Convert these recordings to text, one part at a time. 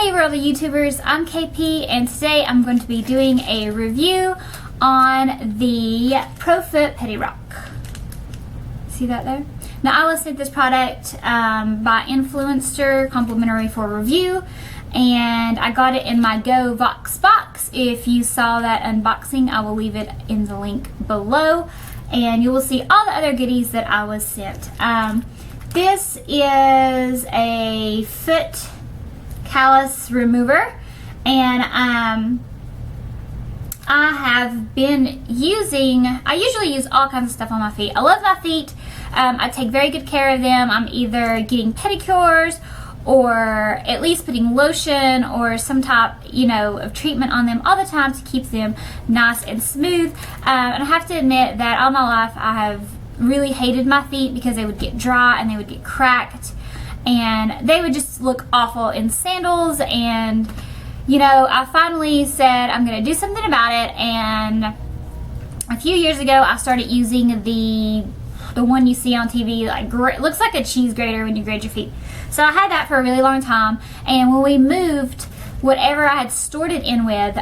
Hey world of YouTubers, I'm KP and today I'm going to be doing a review on the ProFoot Pedi Rock. See that there? Now I was sent this product by Influenster, complimentary for review, and I got it in my govoxbox. If you saw that unboxing, I will leave it in the link below and you will see all the other goodies that I was sent. This is a foot callus remover, and I usually use all kinds of stuff on my feet. I love my feet. I take very good care of them. I'm either getting pedicures or at least putting lotion or some type, of treatment on them all the time to keep them nice and smooth. And I have to admit that all my life I have really hated my feet because they would get dry and they would get cracked and they would just look awful in sandals. And I finally said I'm gonna do something about it, and a few years ago I started using the one you see on TV, looks like a cheese grater when you grate your feet. So I had that for a really long time, and when we moved, whatever I had stored it in with,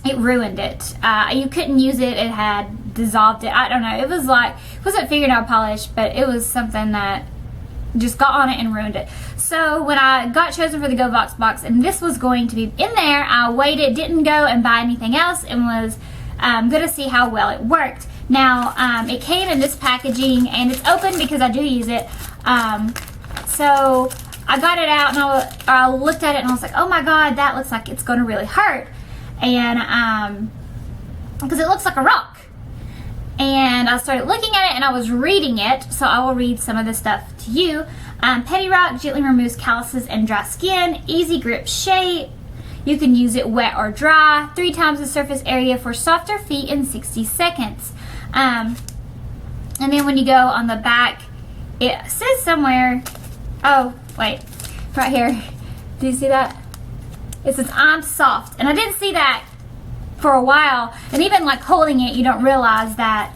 it ruined it. You couldn't use it. It had dissolved it. I don't know. It wasn't fingernail polish, but it was something that just got on it and ruined it. So when I got chosen for the govoxbox and this was going to be in there, I waited, didn't go and buy anything else, and was going to see how well it worked. Now it came in this packaging and it's open because I do use it. So I got it out and I looked at it and I was like, oh my god, that looks like it's going to really hurt. And because it looks like a rock. And I started looking at it and I was reading it, so I will read some of the stuff to you. Pedi Rock gently removes calluses and dry skin, easy grip shape. You can use it wet or dry, 3 times the surface area for softer feet in 60 seconds. And then when you go on the back, it says somewhere, oh wait, right here, do you see that? It says I'm soft, and I didn't see that for a while, and even like holding it, you don't realize that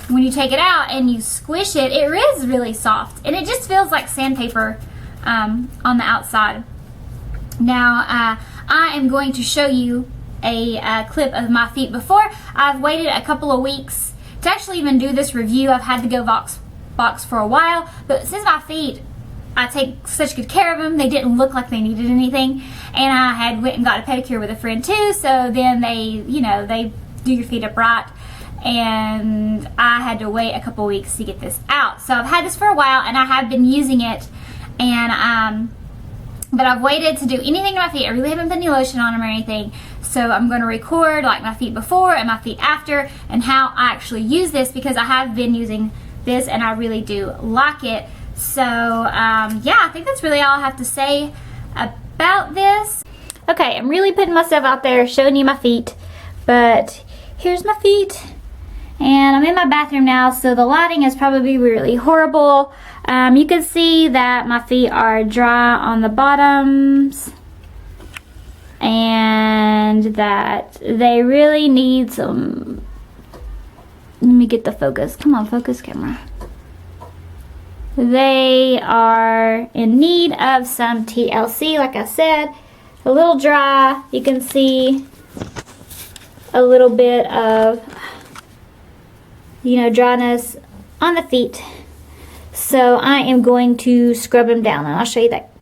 when you take it out and you squish it, it is really soft, and it just feels like sandpaper on the outside. Now I am going to show you a clip of my feet before. I've waited a couple of weeks to actually even do this review. I've had the govoxbox for a while, but since my feet, I take such good care of them, they didn't look like they needed anything. And I had went and got a pedicure with a friend too, so then they do your feet up right. And I had to wait a couple weeks to get this out. So I've had this for a while and I have been using it, and but I've waited to do anything to my feet. I really haven't put any lotion on them or anything. So I'm going to record like my feet before and my feet after and how I actually use this, because I have been using this and I really do like it. So yeah, I think that's really all I have to say about this. Okay, I'm really putting myself out there showing you my feet, but here's my feet, and I'm in my bathroom now, so the lighting is probably really horrible. You can see that my feet are dry on the bottoms and that they really need some, let me get the focus, come on focus camera. They are in need of some TLC, like I said. A little dry. You can see a little bit of, dryness on the feet. So I am going to scrub them down, and I'll show you that.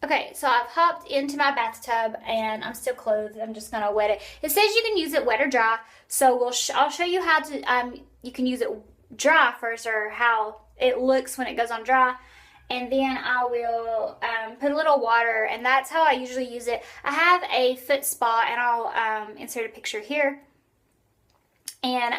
Okay, so I've hopped into my bathtub and I'm still clothed. I'm just gonna wet it. It says you can use it wet or dry, so I'll show you how to. You can use it dry first, or how it looks when it goes on dry, and then I will put a little water, and that's how I usually use it. I have a foot spa, and I'll insert a picture here, and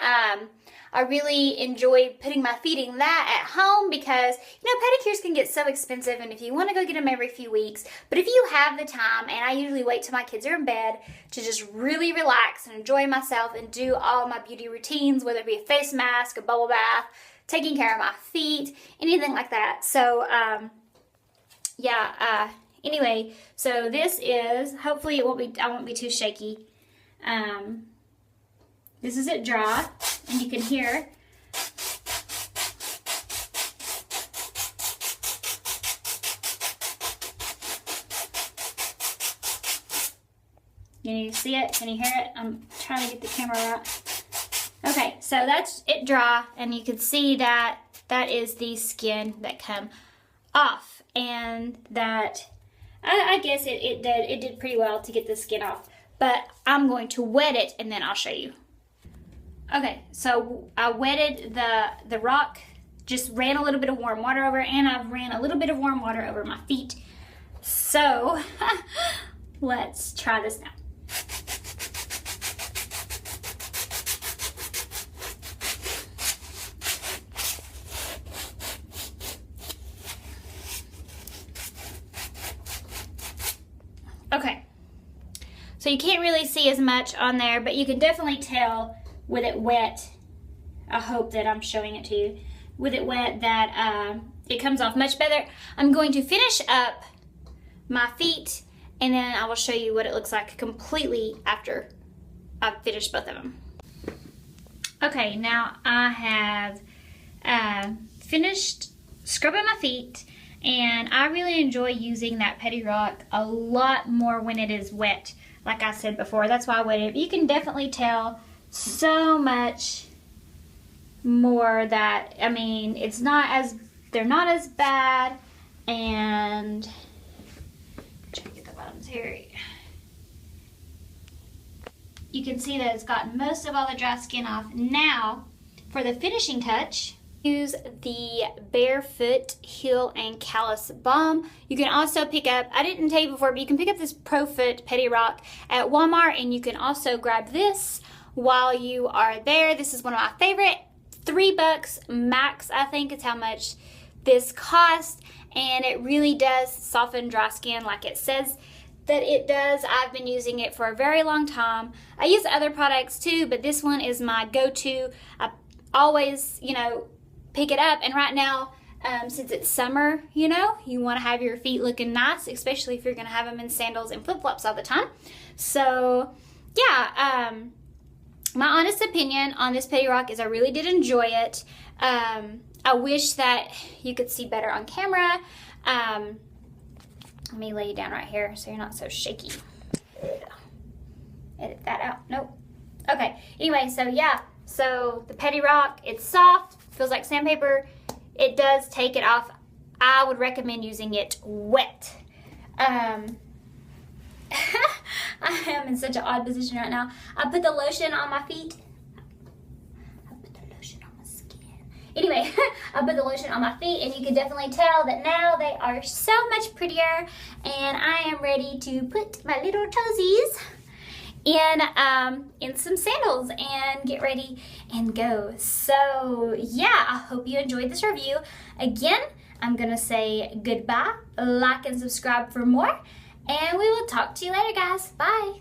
I really enjoy putting my feet in that at home because pedicures can get so expensive, and if you want to go get them every few weeks, but if you have the time, and I usually wait till my kids are in bed to just really relax and enjoy myself and do all my beauty routines, whether it be a face mask, a bubble bath, taking care of my feet, anything like that. So yeah, anyway, so this is, hopefully I won't be too shaky. This is it dry, and you can hear Can you see it? Can you hear it? I'm trying to get the camera right. Okay, so that's it dry, and you can see that that is the skin that come off, and that I guess it did pretty well to get the skin off. But I'm going to wet it, and then I'll show you. Okay, so I wetted the rock, just ran a little bit of warm water over it, and I've ran a little bit of warm water over my feet. So let's try this now. Okay, so you can't really see as much on there, but you can definitely tell with it wet. I hope that I'm showing it to you. With it wet that it comes off much better. I'm going to finish up my feet, and then I will show you what it looks like completely after I've finished both of them. Okay, now I have finished scrubbing my feet, and I really enjoy using that Pedi Rock a lot more when it is wet, like I said before. That's why I wetted it. But you can definitely tell so much more that, I mean, it's not as, they're not as bad. And try to get the bottoms here. You can see that it's gotten most of all the dry skin off. Now, for the finishing touch, use the Barefoot Heel and Callus Balm. You can also pick up, I didn't tell you before, but you can pick up this ProFoot Pedi Rock at Walmart, and you can also grab this while you are there. This is one of my favorite. $3 max, I think, is how much this costs, and it really does soften dry skin like it says that it does. I've been using it for a very long time. I use other products too, but this one is my go-to. I always, you know, pick it up, and right now, since it's summer, you know, you want to have your feet looking nice, especially if you're going to have them in sandals and flip-flops all the time. So, yeah, my honest opinion on this Pedi Rock is I really did enjoy it. I wish that you could see better on camera. Let me lay you down right here so you're not so shaky. Edit that out. Nope. Okay. Anyway, so yeah. So the Pedi Rock, it's soft, feels like sandpaper. It does take it off. I would recommend using it wet. I am in such an odd position right now. I put the lotion on my feet. I put the lotion on my skin. Anyway, I put the lotion on my feet, and you can definitely tell that now they are so much prettier, and I am ready to put my little toesies in some sandals and get ready and go. So yeah, I hope you enjoyed this review. Again, I'm gonna say goodbye, like and subscribe for more, and we will talk to you later, guys. Bye.